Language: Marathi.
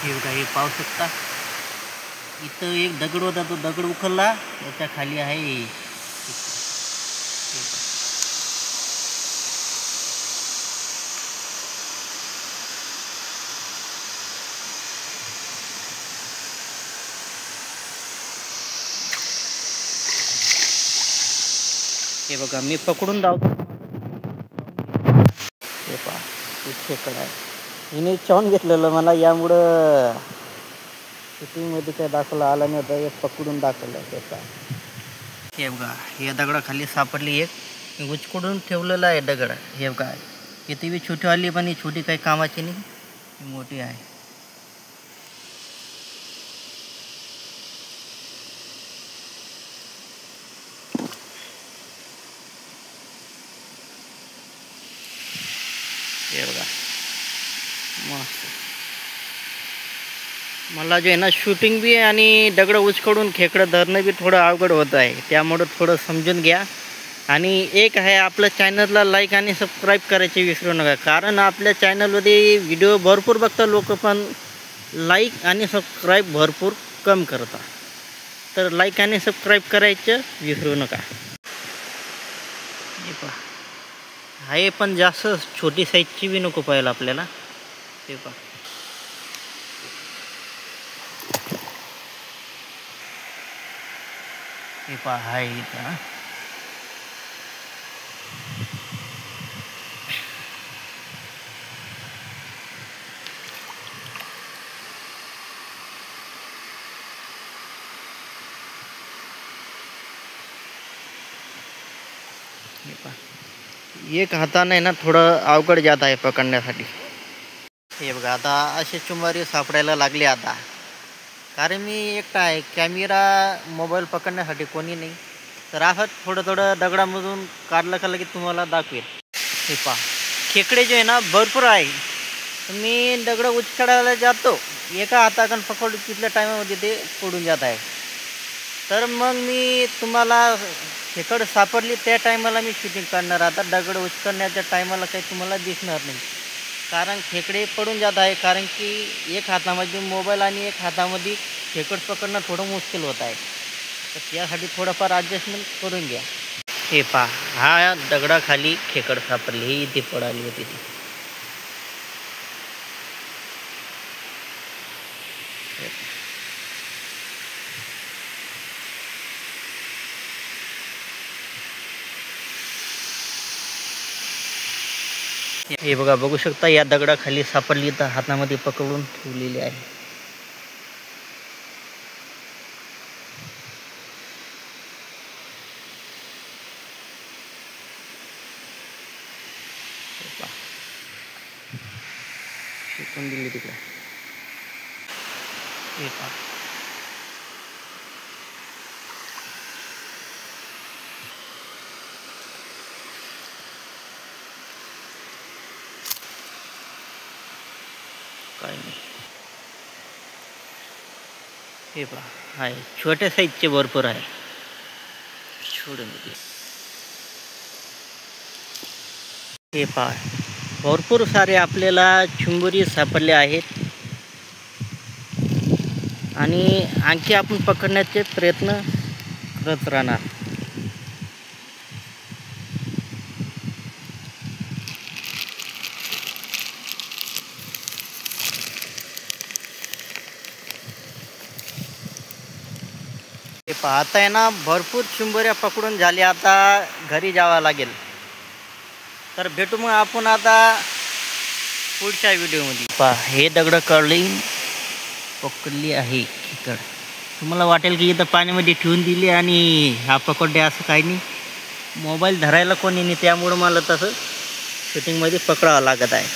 हे बघा, हे पाहू शकता इथं एक दगड होता, तो दगड उचलला, त्याच्या खाली आहे हे बघा. मी पकडून धावतो, हे पहा खेकड आहे. हिने चावून घेतलेलं मला, यामुळं शूटिंगमध्ये काय दाखवलं आला नाही होता, हे पकडून दाखवलं त्याचा. हे बघा, या दगडाखाली सापडली एक उचकडून ठेवलेला आहे दगड. हे बघा, किती बी छोटी आली पण ही छोटी काही कामाची नाही, ही मोठी आहे. हे बघा मस्त. मला जे आहे ना शूटिंग बी आणि दगड उचकडून खेकडं धरणं बी थोडं अवघड होत आहे, त्यामुळं थोडं समजून घ्या. आणि एक आहे, आपल्या चॅनलला लाईक आणि सबस्क्राईब करायचे विसरू नका, कारण आपल्या चॅनलमध्ये व्हिडिओ भरपूर बघतात लोक, पण लाईक आणि सबस्क्राईब भरपूर कम करतात. तर लाईक आणि सबस्क्राईब करायचं विसरू नका. हे पहा, आहे पण जास्त छोटी साईजची बी नको पाहिजे आपल्याला. हे पहा, हे पहा आहे इथं. हे पहा, एक हाताने ना थोडं अवघड जात आहे पकडण्यासाठी. हे बघा, आता असे चुंबारी सापडायला लागले आता, कारण मी एकटा आहे, कॅमेरा मोबाईल पकडण्यासाठी कोणी नाही. तर असं थोडं दगडामधून काढलं की तुम्हाला दाखवेल. हे पहा, खेकडे जे आहे ना भरपूर आहे. मी दगड उचकाडायला जातो, एका हाताकडून पकडून तिथल्या टायमामध्ये ते पडून जात आहे. तर मग मी तुम्हाला खेकड सापडली त्या टायमाला मी शूटिंग काढणार. आता दगड उचकण्याच्या टायमाला काही तुम्हाला दिसणार नाही, कारण खेकडे पडून जात आहे. कारण की एक हातामध्ये मोबाईल आणि एक हातामध्ये खेकड पकडणं थोडं मुश्किल होत आहे. तर त्यासाठी थोडंफार ॲडजस्टमेंट करून घ्या. हे पहा, हा दगडाखाली खेकड सापडली, ही इथे पडाली होती ती. हे बघा, बघू शकता या दगडाखाली सापडली, तर हातामध्ये पकडून ठेवलेली आहे. शिकून दिली तिकडे. हे पहा, काय नाही. हे पहा, आहे छोट्या साईजचे भरपूर आहे. हे पहा, भरपूर सारे आपल्याला चुंबुरी सापडले आहेत आणि आणखी आपण पकडण्याचे प्रयत्न करत राहणार. हे पहा, आता आहे ना भरपूर चिंबोऱ्या पकडून झाल्या, आता घरी जावं लागेल. तर भेटू मग आपण आता पुढच्या व्हिडिओमध्ये. पहा, हे दगड पकडली आहे खेकड. तुम्हाला वाटेल की इथं पाण्यामध्ये ठेवून दिली आणि हा पकडले, असं काही नाही. मोबाईल धरायला कोणी नाही, त्यामुळं मला तसं शूटिंगमध्ये पकडावं लागत आहे.